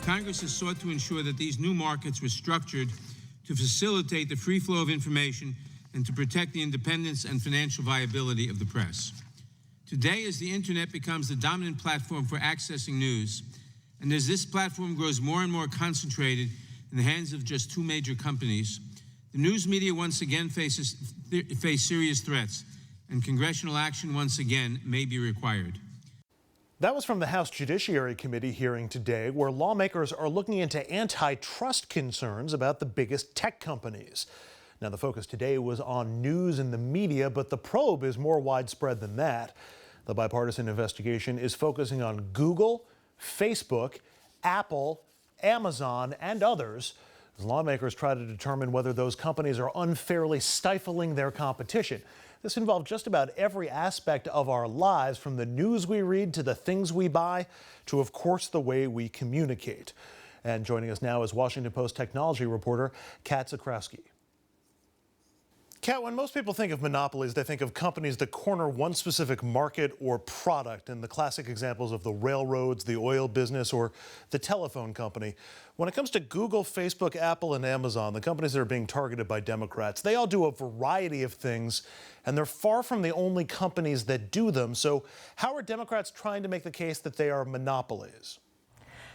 Congress has sought to ensure that these new markets were structured to facilitate the free flow of information and to protect the independence and financial viability of the press. Today, as the internet becomes the dominant platform for accessing news, and as this platform grows more and more concentrated in the hands of just two major companies, the news media once again face serious threats, and congressional action once again may be required. That was from the House Judiciary Committee hearing today, where lawmakers are looking into antitrust concerns about the biggest tech companies. Now, the focus today was on news and the media, but the probe is more widespread than that. The bipartisan investigation is focusing on Google, Facebook, Apple, Amazon, and others, as lawmakers try to determine whether those companies are unfairly stifling their competition. This involved just about every aspect of our lives, from the news we read to the things we buy to, of course, the way we communicate. And joining us now is Washington Post technology reporter Kat Zakrzewski. Kat, when most people think of monopolies, they think of companies that corner one specific market or product, and the classic examples of the railroads, the oil business, or the telephone company. When it comes to Google, Facebook, Apple, and Amazon, the companies that are being targeted by Democrats, they all do a variety of things, and they're far from the only companies that do them. So how are Democrats trying to make the case that they are monopolies?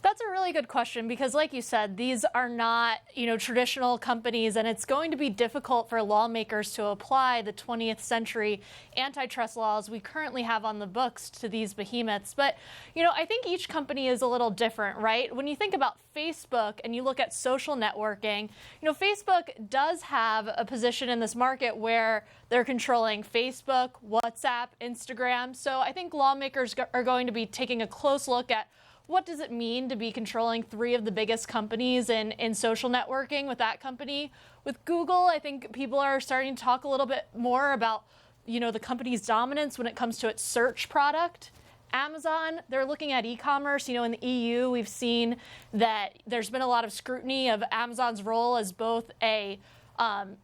That's a really good question, because like you said, these are not, traditional companies, and it's going to be difficult for lawmakers to apply the 20th century antitrust laws we currently have on the books to these behemoths. But, I think each company is a little different, right? When you think about Facebook and you look at social networking, Facebook does have a position in this market where they're controlling Facebook, WhatsApp, Instagram. So I think lawmakers are going to be taking a close look at what does it mean to be controlling three of the biggest companies in social networking with that company. With Google, I think people are starting to talk a little bit more about, the company's dominance when it comes to its search product. Amazon, they're looking at e-commerce. In the EU, we've seen that there's been a lot of scrutiny of Amazon's role as both a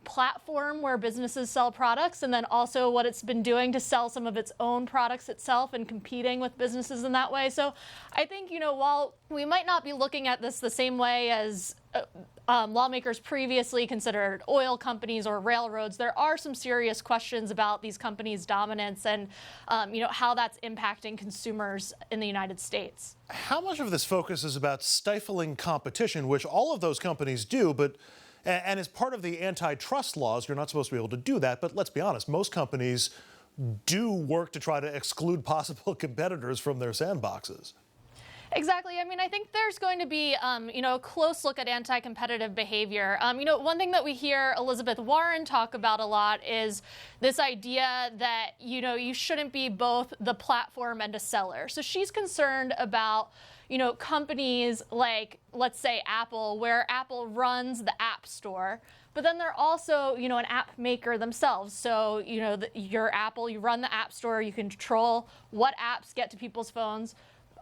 platform where businesses sell products, and then also what it's been doing to sell some of its own products itself and competing with businesses in that way. So I think, while we might not be looking at this the same way as lawmakers previously considered oil companies or railroads, there are some serious questions about these companies' dominance and, how that's impacting consumers in the United States. How much of this focus is about stifling competition, which all of those companies do, and as part of the antitrust laws, you're not supposed to be able to do that. But let's be honest, most companies do work to try to exclude possible competitors from their sandboxes. Exactly. I think there's going to be, a close look at anti-competitive behavior. One thing that we hear Elizabeth Warren talk about a lot is this idea that, you shouldn't be both the platform and a seller. So she's concerned about, companies like, let's say, Apple, where Apple runs the App Store, but then they're also, an app maker themselves. So, your Apple, you run the App Store, you control what apps get to people's phones,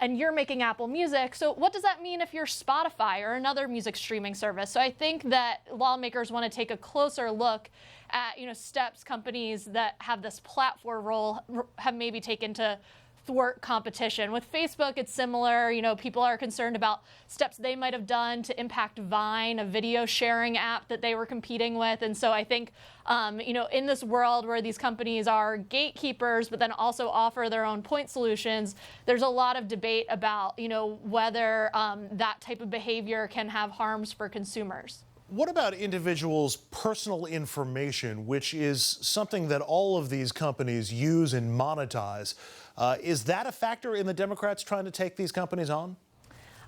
and you're making Apple Music. So what does that mean if you're Spotify or another music streaming service? So I think that lawmakers want to take a closer look at, steps companies that have this platform role have maybe taken to thwart competition. With Facebook, it's similar. People are concerned about steps they might have done to impact Vine, a video sharing app that they were competing with. And so I think, in this world where these companies are gatekeepers, but then also offer their own point solutions, there's a lot of debate about, whether that type of behavior can have harms for consumers. What about individuals' personal information, which is something that all of these companies use and monetize? Is that a factor in the Democrats trying to take these companies on?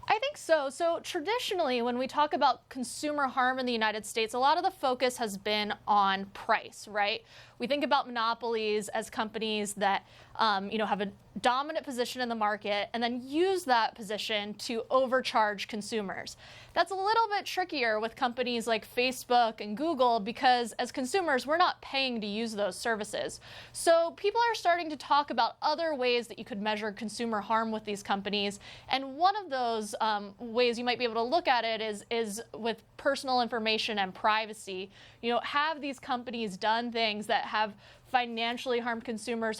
I think so. So traditionally, when we talk about consumer harm in the United States, a lot of the focus has been on price, right? We think about monopolies as companies that, have a dominant position in the market and then use that position to overcharge consumers. That's a little bit trickier with companies like Facebook and Google, because as consumers, we're not paying to use those services. So people are starting to talk about other ways that you could measure consumer harm with these companies. And one of those ways you might be able to look at it is with personal information and privacy. Have these companies done things that have financially harmed consumers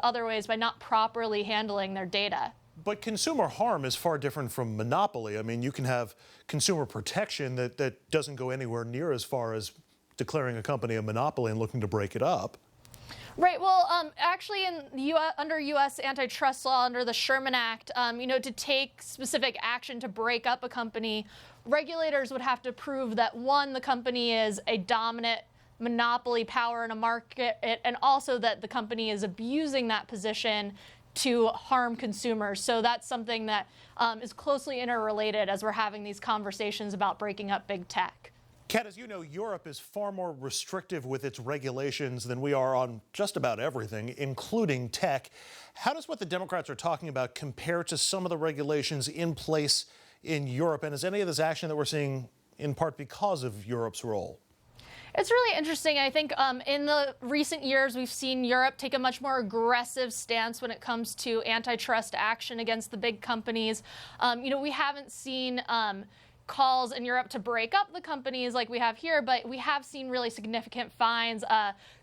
other ways by not properly handling their data? But consumer harm is far different from monopoly. I mean, you can have consumer protection that doesn't go anywhere near as far as declaring a company a monopoly and looking to break it up. Right. Well, actually, under U.S. antitrust law, under the Sherman Act, to take specific action to break up a company, regulators would have to prove that, one, the company is a dominant monopoly power in a market, and also that the company is abusing that position to harm consumers. So that's something that is closely interrelated as we're having these conversations about breaking up big tech. Kat, as you know, Europe is far more restrictive with its regulations than we are on just about everything, including tech. How does what the Democrats are talking about compare to some of the regulations in place in Europe? And is any of this action that we're seeing in part because of Europe's role? It's really interesting. I think in the recent years, we've seen Europe take a much more aggressive stance when it comes to antitrust action against the big companies. We haven't seen calls in Europe to break up the companies like we have here, but we have seen really significant fines.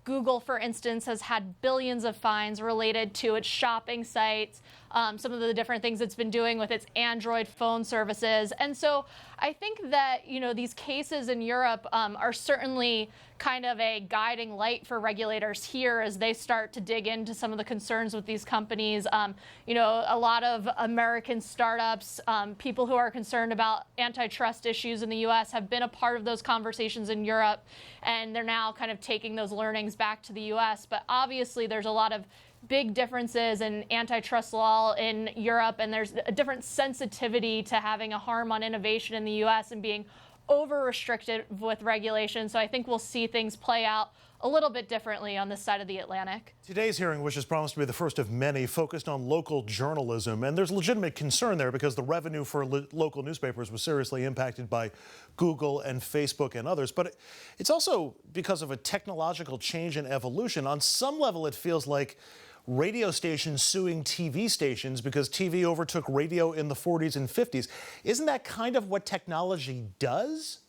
Google, for instance, has had billions of fines related to its shopping sites, some of the different things it's been doing with its Android phone services. And so I think that, these cases in Europe are certainly kind of a guiding light for regulators here as they start to dig into some of the concerns with these companies. A lot of American startups, people who are concerned about antitrust issues in the U.S. have been a part of those conversations in Europe, and they're now kind of taking those learnings back to the U.S. But obviously, there's a lot of big differences in antitrust law in Europe, and there's a different sensitivity to having a harm on innovation in the U.S. and being over-restricted with regulation. So I think we'll see things play out a little bit differently on this side of the Atlantic. Today's hearing, which is promised to be the first of many, focused on local journalism. And there's legitimate concern there because the revenue for local newspapers was seriously impacted by Google and Facebook and others. But it's also because of a technological change and evolution. On some level, it feels like radio stations suing TV stations because TV overtook radio in the 40s and 50s. Isn't that kind of what technology does?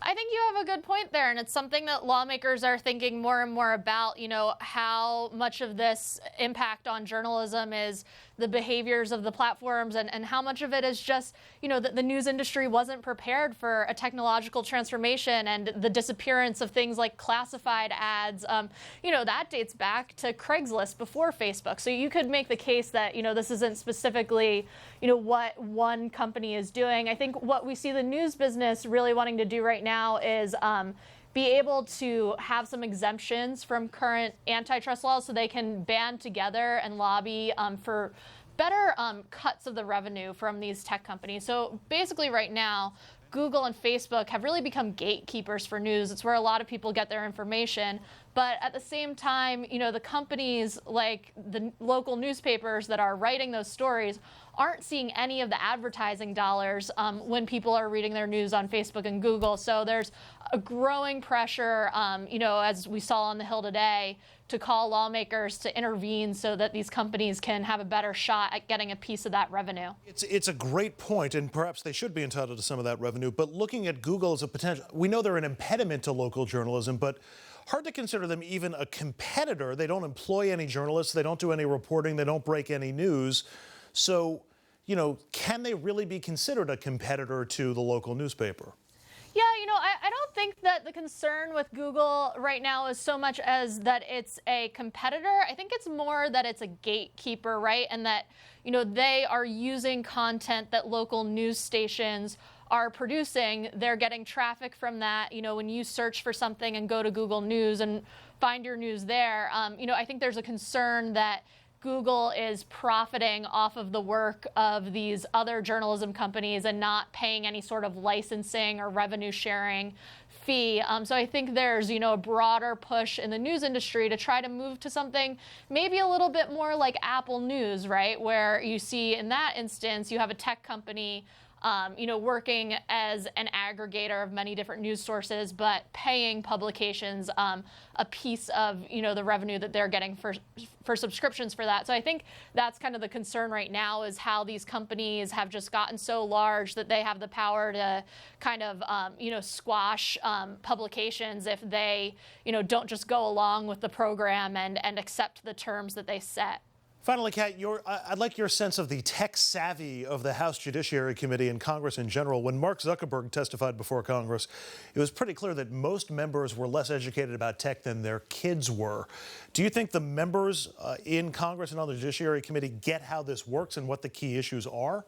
I think you have a good point there, and it's something that lawmakers are thinking more and more about, how much of this impact on journalism is the behaviors of the platforms and how much of it is just, that the news industry wasn't prepared for a technological transformation and the disappearance of things like classified ads. That dates back to Craigslist before Facebook. So you could make the case that, this isn't specifically, what one company is doing. I think what we see the news business really wanting to do right now is be able to have some exemptions from current antitrust laws so they can band together and lobby for better cuts of the revenue from these tech companies. So basically right now, Google and Facebook have really become gatekeepers for news. It's where a lot of people get their information. But at the same time, the companies like the local newspapers that are writing those stories aren't seeing any of the advertising dollars when people are reading their news on Facebook and Google. So there's a growing pressure, as we saw on the Hill today, to call lawmakers to intervene so that these companies can have a better shot at getting a piece of that revenue. It's a great point, and perhaps they should be entitled to some of that revenue. But looking at Google as a potential, we know they're an impediment to local journalism, but hard to consider them even a competitor. They don't employ any journalists. They don't do any reporting. They don't break any news. So, can they really be considered a competitor to the local newspaper? Yeah, I don't think that the concern with Google right now is so much as that it's a competitor. I think it's more that it's a gatekeeper, right? And that, they are using content that local news stations are producing. They're getting traffic from that. When you search for something and go to Google News and find your news there, I think there's a concern that Google is profiting off of the work of these other journalism companies and not paying any sort of licensing or revenue sharing fee. So I think there's, a broader push in the news industry to try to move to something maybe a little bit more like Apple News, right? Where you see in that instance, you have a tech company working as an aggregator of many different news sources, but paying publications a piece of, the revenue that they're getting for subscriptions for that. So I think that's kind of the concern right now is how these companies have just gotten so large that they have the power to kind of, squash publications if they, don't just go along with the program and accept the terms that they set. Finally, Kat, I'd like your sense of the tech savvy of the House Judiciary Committee and Congress in general. When Mark Zuckerberg testified before Congress, it was pretty clear that most members were less educated about tech than their kids were. Do you think the members in Congress and on the Judiciary Committee get how this works and what the key issues are?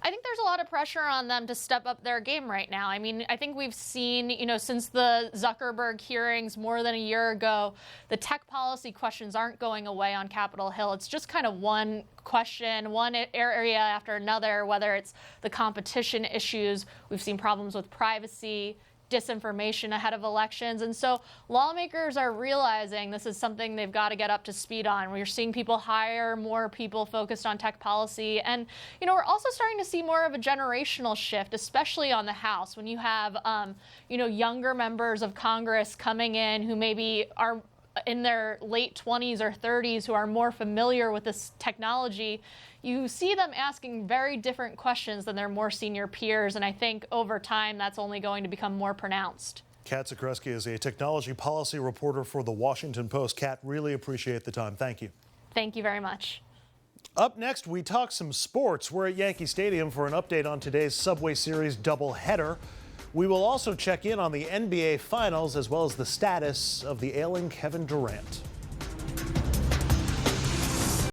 I think there's a lot of pressure on them to step up their game right now. I mean, I think we've seen, since the Zuckerberg hearings more than a year ago, the tech policy questions aren't going away on Capitol Hill. It's just kind of one question, one area after another, whether it's the competition issues. We've seen problems with privacy, disinformation ahead of elections. And so lawmakers are realizing this is something they've got to get up to speed on. We're seeing people hire more people focused on tech policy. And, we're also starting to see more of a generational shift, especially on the House, when you have, younger members of Congress coming in who maybe are in their late 20s or 30s who are more familiar with this technology. You see them asking very different questions than their more senior peers, and I think over time that's only going to become more pronounced. Kat Zakrzewski is a technology policy reporter for The Washington Post. Kat, really appreciate the time. Thank you. Thank you very much. Up next, we talk some sports. We're at Yankee Stadium for an update on today's Subway Series doubleheader. We will also check in on the NBA Finals as well as the status of the ailing Kevin Durant.